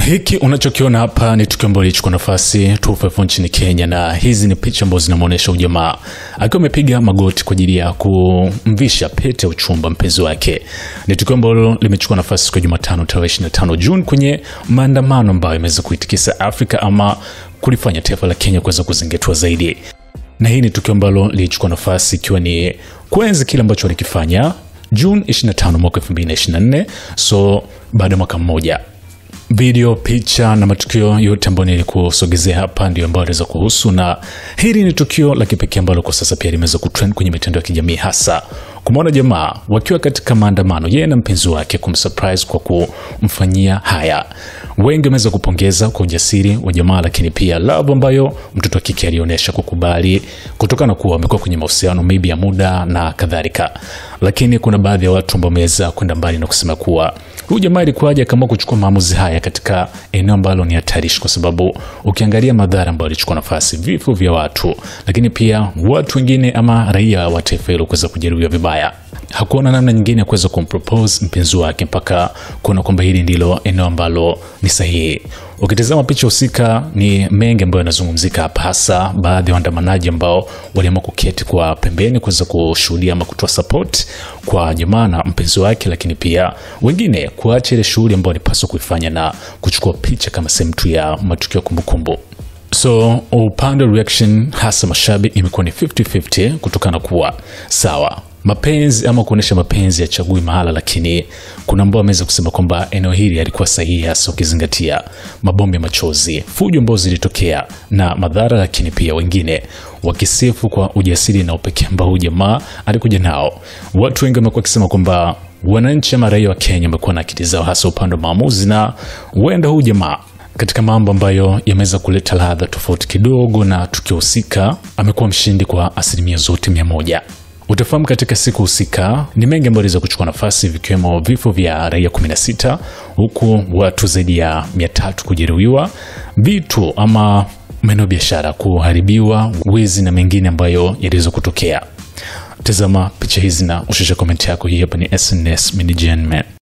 Hiki unachokiona hapa ni tukio ambalo lilichukua nafasi 254 nchini Kenya, na hizi ni picha ambazo zinamuonesha ujamaa akiwa amepiga magoti kwa ajili ya kumvisha pete ya uchumba mpenzi wake. Ni tukio ambalo limechukua nafasi kwa Jumatano tarehe 25 Juni kwenye maandamano ambayo yameweza kuitikisa Afrika ama kulifanya taifa la Kenya kuweza kuzingatiwa zaidi. Na hii ni tukio ambalo lilichukua nafasi ikiwa ni kuenzi kile ambacho walikifanya June 25 mwaka 2024, so baada ya mwaka mmoja. Video, picha na matukio yote ambayo nilikusogezea hapa ndio ambayo yanaweza kuhusu, na hili ni tukio la kipekee ambalo kwa sasa pia limeweza kutrend kwenye mitandao ya kijamii, hasa kumwona jamaa wakiwa katika maandamano yeye na mpenzi wake kumsurprise kwa kumfanyia haya. Wengi wameweza kupongeza kwa ujasiri wa jamaa, lakini pia love ambayo mtoto wa kike alionyesha kukubali kutokana na kuwa wamekuwa kwenye mahusiano maybe ya muda na kadhalika. Lakini kuna baadhi ya watu ambao wameweza kwenda mbali na kusema kuwa huyu jamaa alikuwaje kama kuchukua maamuzi haya katika eneo ambalo ni hatarishi, kwa sababu ukiangalia madhara ambayo alichukua nafasi, vifo vya watu, lakini pia watu wengine ama raia wa taifa hilo kuweza kujeruhiwa vibaya. Hakuona namna nyingine ya kuweza kumpropose mpenzi wake mpaka kuona kwamba hili ndilo eneo ambalo ni sahihi. Ukitazama picha husika ni mengi ambayo yanazungumzika hapa, hasa baadhi ya waandamanaji ambao waliamua kuketi kwa pembeni kuweza kushuhudia ama kutoa support kwa jamaa na mpenzi wake, lakini pia wengine kuacha ile shughuli ambayo walipaswa kuifanya na kuchukua picha kama sehemu tu ya matukio kumbukumbu. So upande reaction hasa mashabiki imekuwa ni 50-50 kutokana kuwa sawa mapenzi ama kuonesha mapenzi ya chagui mahala, lakini kuna ambao wameweza kusema kwamba eneo hili halikuwa sahihi, hasa ukizingatia mabomu ya machozi, fujo ambazo zilitokea na madhara, lakini pia wengine wakisifu kwa ujasiri na upekee ambao jamaa alikuja nao. Watu wengi wamekuwa wakisema kwamba wananchi ama raia wa Kenya wamekuwa na akili zao, hasa upande wa maamuzi, na huenda huyu jamaa katika mambo ambayo yameweza kuleta ladha tofauti kidogo na tukio husika amekuwa mshindi kwa asilimia zote 100. Utafahamu katika siku husika ni mengi ambayo yaliweza kuchukua nafasi, vikiwemo vifo vya raia 16, huku watu zaidi ya 300 kujeruhiwa, vitu ama maeneo biashara kuharibiwa, wizi na mengine ambayo yaliweza kutokea. Tazama picha hizi na ushusha comment yako. Hii hapa ni SNS Mini Gen Man.